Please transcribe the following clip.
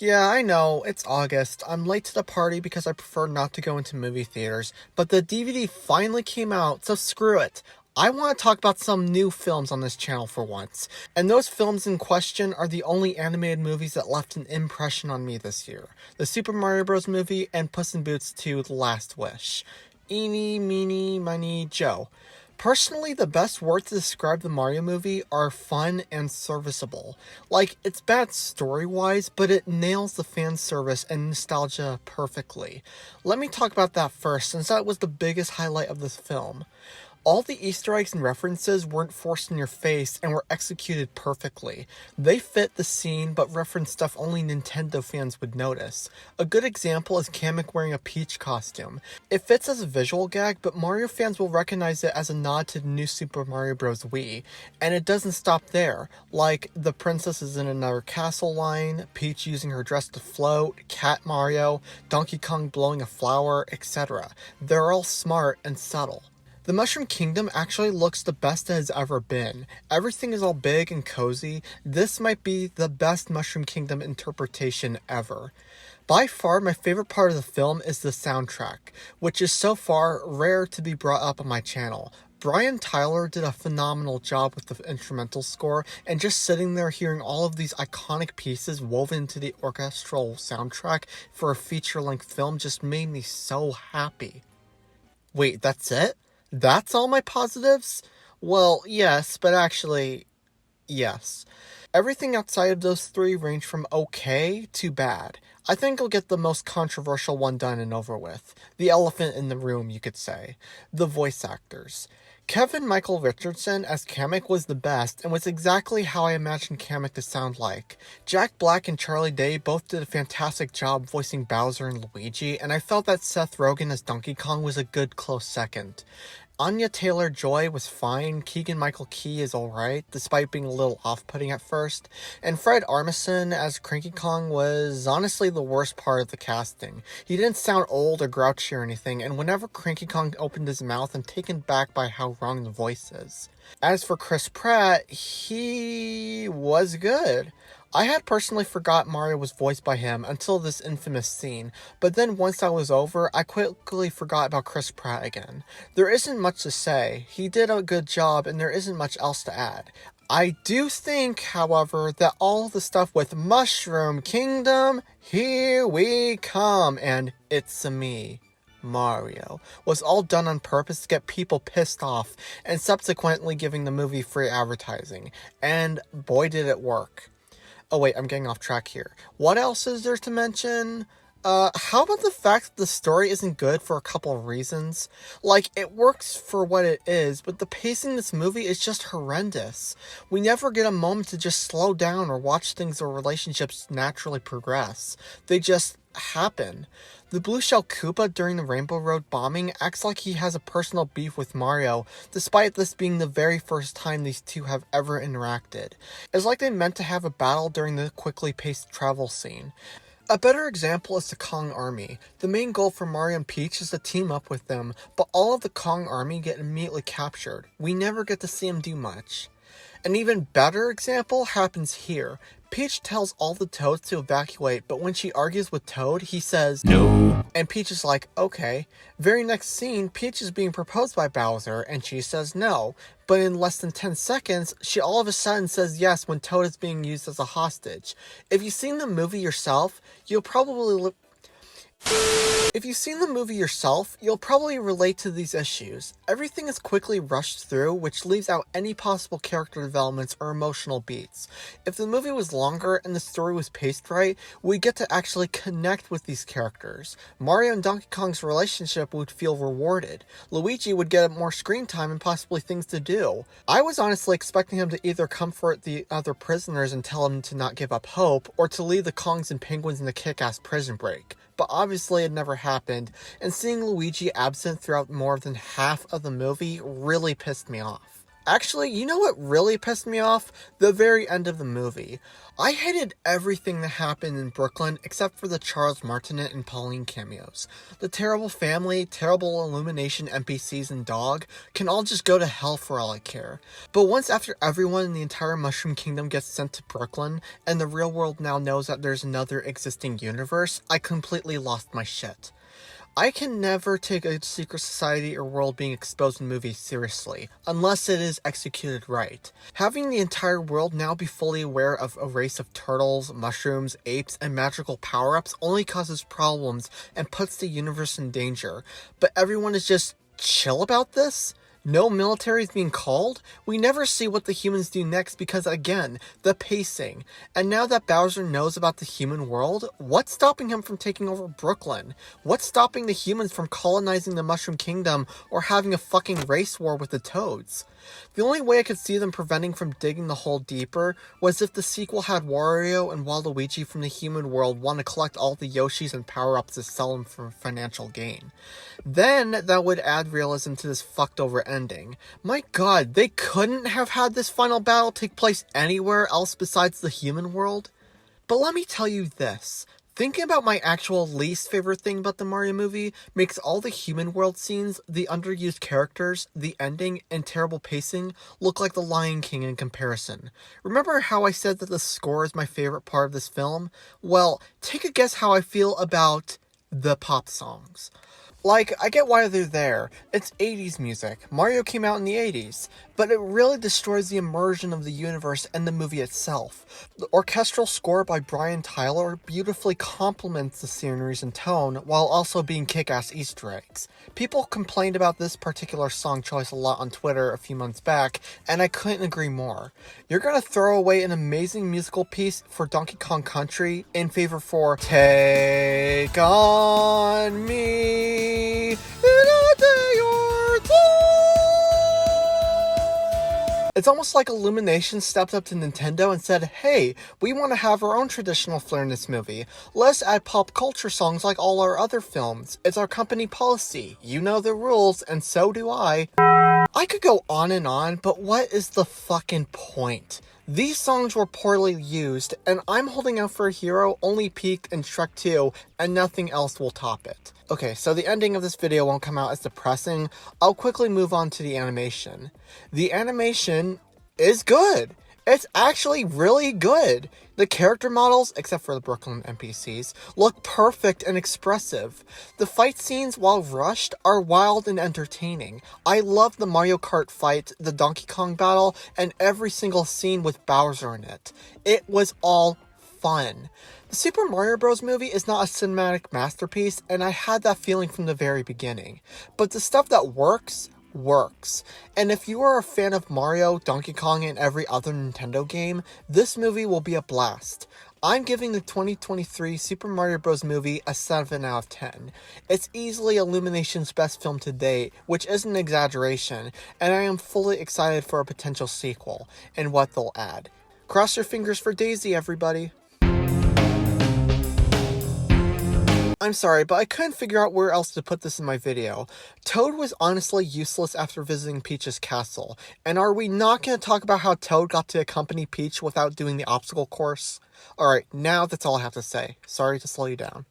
Yeah, I know, it's August. I'm late to the party because I prefer not to go into movie theaters, but the DVD finally came out, so screw it. I want to talk about some new films on this channel for once, and those films in question are the only animated movies that left an impression on me this year. The Super Mario Bros. Movie and Puss in Boots 2: The Last Wish. Eeny, meeny, miny, Joe. Personally, the best words to describe the Mario movie are fun and serviceable. Like, it's bad story-wise, but it nails the fan service and nostalgia perfectly. Let me talk about that first, since that was the biggest highlight of this film. All the Easter eggs and references weren't forced in your face and were executed perfectly. They fit the scene but reference stuff only Nintendo fans would notice. A good example is Kamek wearing a Peach costume. It fits as a visual gag, but Mario fans will recognize it as a nod to the new Super Mario Bros. Wii. And it doesn't stop there. Like, the princess is in another castle line, Peach using her dress to float, Cat Mario, Donkey Kong blowing a flower, etc. They're all smart and subtle. The Mushroom Kingdom actually looks the best it has ever been. Everything is all big and cozy. This might be the best Mushroom Kingdom interpretation ever. By far, my favorite part of the film is the soundtrack, which is so far rare to be brought up on my channel. Brian Tyler did a phenomenal job with the instrumental score, and just sitting there hearing all of these iconic pieces woven into the orchestral soundtrack for a feature-length film just made me so happy. Wait, that's it? That's all my positives? Well, yes, but actually, yes. Everything outside of those three range from okay to bad. I think I'll get the most controversial one done and over with. The elephant in the room, you could say. The voice actors. Kevin Michael Richardson as Kamek was the best and was exactly how I imagined Kamek to sound like. Jack Black and Charlie Day both did a fantastic job voicing Bowser and Luigi, and I felt that Seth Rogen as Donkey Kong was a good close second. Anya Taylor-Joy was fine, Keegan-Michael Key is alright, despite being a little off-putting at first, and Fred Armisen as Cranky Kong was honestly the worst part of the casting. He didn't sound old or grouchy or anything, and whenever Cranky Kong opened his mouth, I'm taken back by how wrong the voice is. As for Chris Pratt, he was good. I had personally forgot Mario was voiced by him until this infamous scene, but then once that was over, I quickly forgot about Chris Pratt again. There isn't much to say. He did a good job and there isn't much else to add. I do think, however, that all the stuff with Mushroom Kingdom, here we come, and it's-a-me, Mario, was all done on purpose to get people pissed off, and subsequently giving the movie free advertising. And boy did it work. Oh wait, I'm getting off track here. What else is there to mention? How about the fact that the story isn't good for a couple of reasons? Like, it works for what it is, but the pacing in this movie is just horrendous. We never get a moment to just slow down or watch things or relationships naturally progress. They just happen. The Blue Shell Koopa during the Rainbow Road bombing acts like he has a personal beef with Mario, despite this being the very first time these two have ever interacted. It's like they meant to have a battle during the quickly paced travel scene. A better example is the Kong Army. The main goal for Mario and Peach is to team up with them, but all of the Kong Army get immediately captured. We never get to see them do much. An even better example happens here. Peach tells all the Toads to evacuate, but when she argues with Toad, he says, "No." And Peach is like, okay. Very next scene, Peach is being proposed by Bowser, and she says no. But in less than 10 seconds, she all of a sudden says yes when Toad is being used as a hostage. If you've seen the movie yourself, you'll probably relate to these issues. Everything is quickly rushed through, which leaves out any possible character developments or emotional beats. If the movie was longer and the story was paced right, we'd get to actually connect with these characters. Mario and Donkey Kong's relationship would feel rewarded. Luigi would get more screen time and possibly things to do. I was honestly expecting him to either comfort the other prisoners and tell them to not give up hope, or to lead the Kongs and Penguins in the kick-ass prison break. But obviously it never happened, and seeing Luigi absent throughout more than half of the movie really pissed me off. Actually, you know what really pissed me off? The very end of the movie. I hated everything that happened in Brooklyn except for the Charles Martinet and Pauline cameos. The terrible family, terrible Illumination NPCs, and dog can all just go to hell for all I care. But once after everyone in the entire Mushroom Kingdom gets sent to Brooklyn, and the real world now knows that there's another existing universe, I completely lost my shit. I can never take a secret society or world being exposed in movies seriously, unless it is executed right. Having the entire world now be fully aware of a race of turtles, mushrooms, apes, and magical power-ups only causes problems and puts the universe in danger. But everyone is just chill about this? No military is being called? We never see what the humans do next because, again, the pacing. And now that Bowser knows about the human world, what's stopping him from taking over Brooklyn? What's stopping the humans from colonizing the Mushroom Kingdom or having a fucking race war with the Toads? The only way I could see them preventing from digging the hole deeper was if the sequel had Wario and Waluigi from the human world want to collect all the Yoshis and power-ups to sell them for financial gain. Then that would add realism to this fucked over ending. My god, they couldn't have had this final battle take place anywhere else besides the human world? But let me tell you this. Thinking about my actual least favorite thing about the Mario movie makes all the human world scenes, the underused characters, the ending, and terrible pacing look like The Lion King in comparison. Remember how I said that the score is my favorite part of this film? Well, take a guess how I feel about the pop songs. Like, I get why they're there. It's 80s music. Mario came out in the 80s. But it really destroys the immersion of the universe and the movie itself. The orchestral score by Brian Tyler beautifully complements the sceneries and tone while also being kick-ass Easter eggs. People complained about this particular song choice a lot on Twitter a few months back, and I couldn't agree more. You're gonna throw away an amazing musical piece for Donkey Kong Country in favor for Take On Me in a Day or Two. It's almost like Illumination stepped up to Nintendo and said, hey, we want to have our own traditional flair in this movie. Let's add pop culture songs like all our other films. It's our company policy. You know the rules, and so do I. I could go on, but what is the fucking point? These songs were poorly used, and I'm holding out for a hero only peaked in Shrek 2, and nothing else will top it. Okay, so the ending of this video won't come out as depressing. I'll quickly move on to the animation. The animation is good. It's actually really good. The character models, except for the Brooklyn NPCs, look perfect and expressive. The fight scenes, while rushed, are wild and entertaining. I love the Mario Kart fight, the Donkey Kong battle, and every single scene with Bowser in it. It was all fun. The Super Mario Bros. Movie is not a cinematic masterpiece, and I had that feeling from the very beginning. But the stuff that works. And if you are a fan of Mario, Donkey Kong, and every other Nintendo game, this movie will be a blast. I'm giving the 2023 Super Mario Bros. Movie a 7 out of 10. It's easily Illumination's best film to date, which isn't an exaggeration, and I am fully excited for a potential sequel, and what they'll add. Cross your fingers for Daisy, everybody. I'm sorry, but I couldn't figure out where else to put this in my video. Toad was honestly useless after visiting Peach's castle. And are we not going to talk about how Toad got to accompany Peach without doing the obstacle course? Alright, now that's all I have to say. Sorry to slow you down.